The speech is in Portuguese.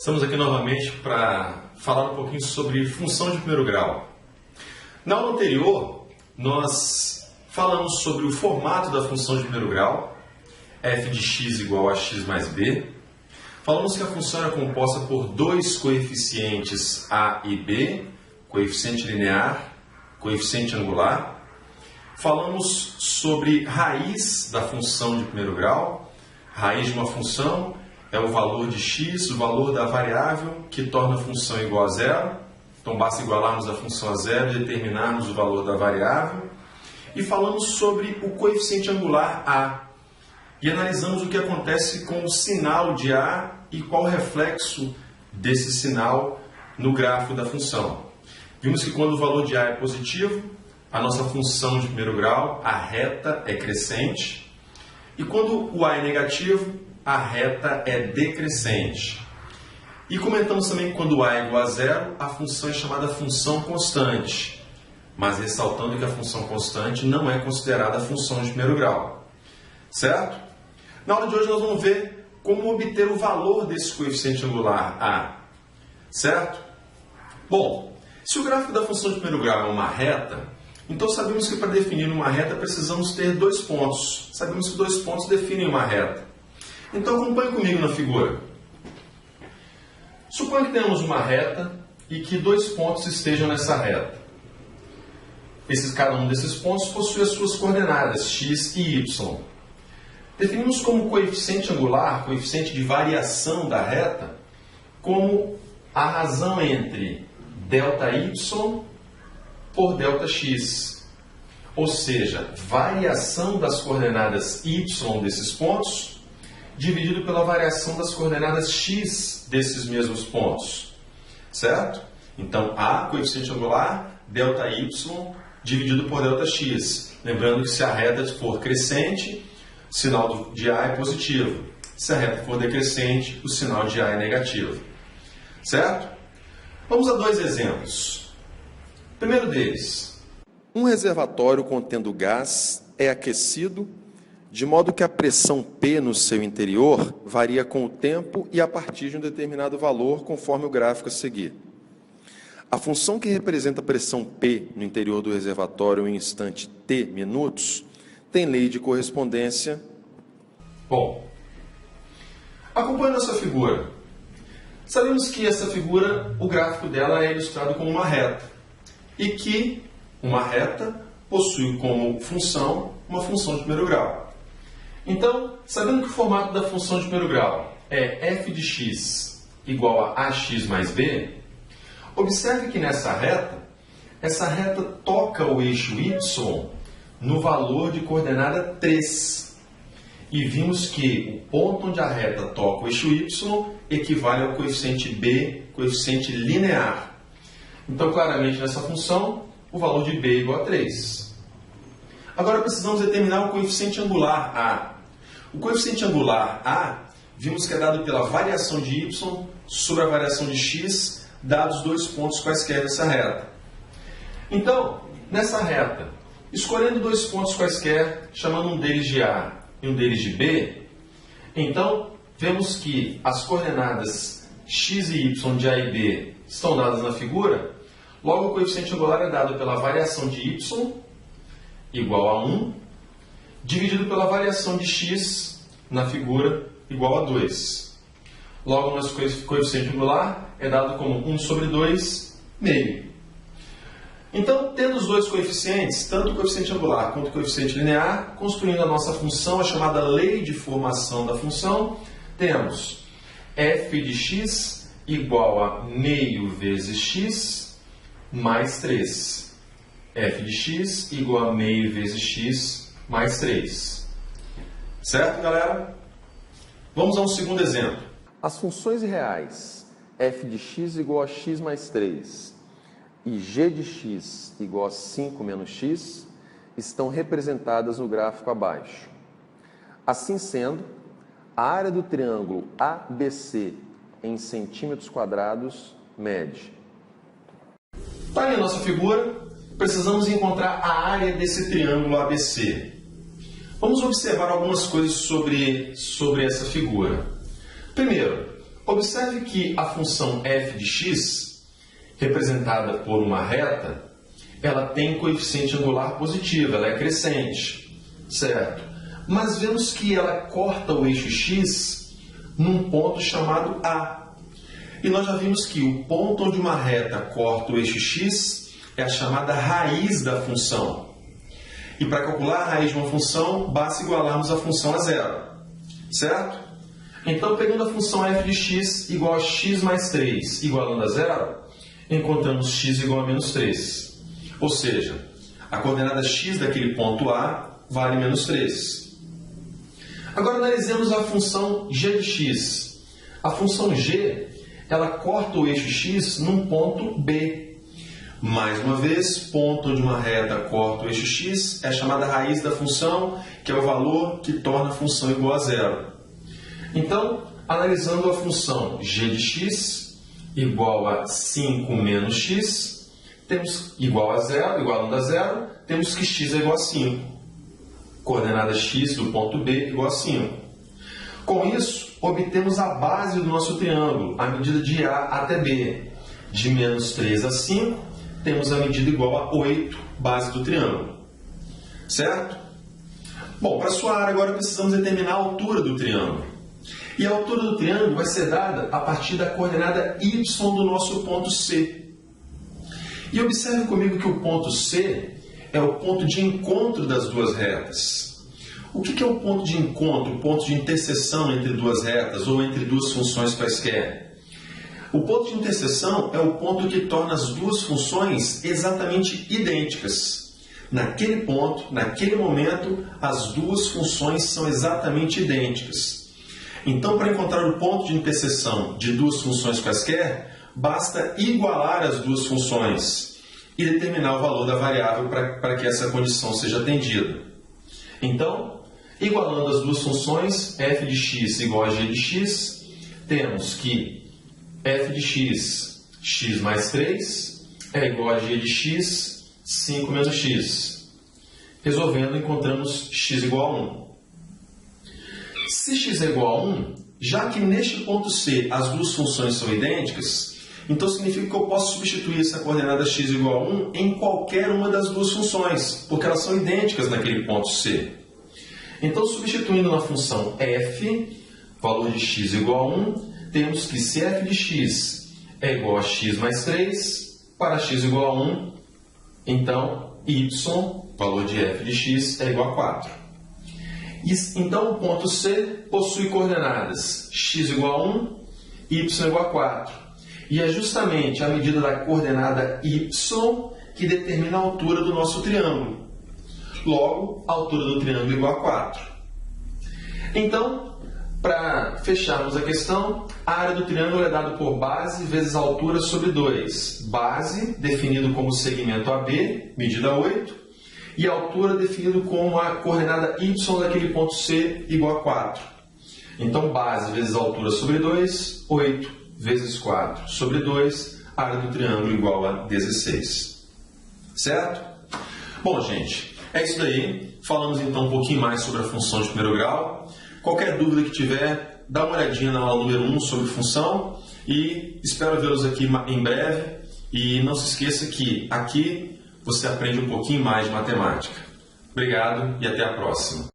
Estamos aqui novamente para falar um pouquinho sobre função de primeiro grau. Na aula anterior, nós falamos sobre o formato da função de primeiro grau, f de x igual a x mais b. Falamos que a função é composta por dois coeficientes a e b, coeficiente linear, coeficiente angular. Falamos sobre raiz da função de primeiro grau. Raiz de uma função é o valor de x, o valor da variável que torna a função igual a zero. Então basta igualarmos a função a zero e determinarmos o valor da variável. E falamos sobre o coeficiente angular a. E analisamos o que acontece com o sinal de a e qual o reflexo desse sinal no gráfico da função. Vimos que quando o valor de a é positivo, a nossa função de primeiro grau, a reta, é crescente. E quando o a é negativo, a reta é decrescente. E comentamos também que quando a é igual a zero, a função é chamada função constante. Mas ressaltando que a função constante não é considerada função de primeiro grau. Certo? Na aula de hoje nós vamos ver como obter o valor desse coeficiente angular a. Certo? Bom, se o gráfico da função de primeiro grau é uma reta, então sabemos que para definir uma reta precisamos ter dois pontos. Sabemos que dois pontos definem uma reta. Então acompanhe comigo na figura. Suponha que temos uma reta e que dois pontos estejam nessa reta. Cada um desses pontos possui as suas coordenadas, x e y. Definimos como coeficiente angular, coeficiente de variação da reta, como a razão entre ΔY por ΔX. Ou seja, variação das coordenadas y desses pontos, dividido pela variação das coordenadas x desses mesmos pontos. Certo? Então, a, coeficiente angular, ΔY, dividido por ΔX. Lembrando que se a reta for crescente, o sinal de a é positivo. Se a reta for decrescente, o sinal de a é negativo. Certo? Vamos a dois exemplos. O primeiro deles. Um reservatório contendo gás é aquecido, de modo que a pressão P no seu interior varia com o tempo e a partir de um determinado valor, conforme o gráfico a seguir. A função que representa a pressão P no interior do reservatório em instante t minutos tem lei de correspondência. Bom, acompanhe nossa figura. Sabemos que essa figura, o gráfico dela é ilustrado como uma reta. E que uma reta possui como função uma função de primeiro grau. Então, sabendo que o formato da função de primeiro grau é f de x igual a ax mais b, observe que essa reta toca o eixo y no valor de coordenada 3. E vimos que o ponto onde a reta toca o eixo y equivale ao coeficiente b, coeficiente linear. Então, claramente, nessa função, o valor de b é igual a 3. Agora, precisamos determinar o coeficiente angular a. O coeficiente angular a, vimos que é dado pela variação de y sobre a variação de x, dados dois pontos quaisquer dessa reta. Então, nessa reta, escolhendo dois pontos quaisquer, chamando um deles de a e um deles de b, então, vemos que as coordenadas x e y de a e b estão dadas na figura. Logo, o coeficiente angular é dado pela variação de y, igual a 1, dividido pela variação de x na figura, igual a 2. Logo, o nosso coeficiente angular é dado como 1 sobre 2, meio. Então, tendo os dois coeficientes, tanto o coeficiente angular quanto o coeficiente linear, construindo a nossa função, a chamada lei de formação da função, temos f de x igual a meio vezes x mais 3. f de x igual a meio vezes x mais 3. Certo, galera? Vamos a um segundo exemplo. As funções reais f de x igual a x mais 3 e g de x igual a 5 menos x estão representadas no gráfico abaixo. Assim sendo, a área do triângulo ABC em centímetros quadrados mede. Está aí a nossa figura. Precisamos encontrar a área desse triângulo ABC. Vamos observar algumas coisas sobre essa figura. Primeiro, Observe que a função f de x, representada por uma reta, ela tem coeficiente angular positivo, ela é crescente, certo? Mas vemos que ela corta o eixo x num ponto chamado A. E nós já vimos que o ponto onde uma reta corta o eixo x é a chamada raiz da função. E para calcular a raiz de uma função, basta igualarmos a função a zero, certo? Então, pegando a função f de x igual a x mais 3, igualando a zero, encontramos x igual a menos 3. Ou seja, a coordenada x daquele ponto A vale menos 3. Agora analisemos a função g de x. A função g, ela corta o eixo x num ponto B. Mais uma vez, ponto onde uma reta corta o eixo x é a chamada raiz da função, que é o valor que torna a função igual a zero. Então, analisando a função g de x igual a 5 menos x, temos igual a zero, igualando a zero, temos que x é igual a 5. Coordenada x do ponto B igual a 5. Com isso, obtemos a base do nosso triângulo, a medida de A até B. De menos 3 a 5, temos a medida igual a 8, base do triângulo. Certo? Bom, para sua área agora precisamos determinar a altura do triângulo. E a altura do triângulo vai ser dada a partir da coordenada y do nosso ponto C. E observe comigo que o ponto C é o ponto de encontro das duas retas. O que é o ponto de encontro, o ponto de interseção entre duas retas ou entre duas funções quaisquer? O ponto de interseção é o ponto que torna as duas funções exatamente idênticas. Naquele ponto, naquele momento, as duas funções são exatamente idênticas. Então, para encontrar o ponto de interseção de duas funções quaisquer, basta igualar as duas funções e determinar o valor da variável para que essa condição seja atendida. Então, igualando as duas funções, f de x igual a g de x, temos que f de x, x mais 3, é igual a g de x, 5 menos x. Resolvendo, encontramos x igual a 1. Se x é igual a 1, já que neste ponto C as duas funções são idênticas, então significa que eu posso substituir essa coordenada x igual a 1 em qualquer uma das duas funções, porque elas são idênticas naquele ponto C. Então, substituindo na função f, valor de x igual a 1, temos que se f de x é igual a x mais 3, para x igual a 1, então y, valor de f de x, é igual a 4. Então, o ponto C possui coordenadas x igual a 1, y igual a 4. E é justamente a medida da coordenada y que determina a altura do nosso triângulo. Logo, a altura do triângulo é igual a 4. Então, para fecharmos a questão, a área do triângulo é dada por base vezes altura sobre 2. Base, definido como segmento AB, medida 8. E a altura definido como a coordenada y daquele ponto C igual a 4. Então, base vezes altura sobre 2, 8 vezes 4 sobre 2, área do triângulo igual a 16. Certo? Bom, gente, é isso daí. Falamos então um pouquinho mais sobre a função de primeiro grau. Qualquer dúvida que tiver, dá uma olhadinha na aula número 1 sobre função e espero vê-los aqui em breve. E não se esqueça que aqui você aprende um pouquinho mais de matemática. Obrigado e até a próxima.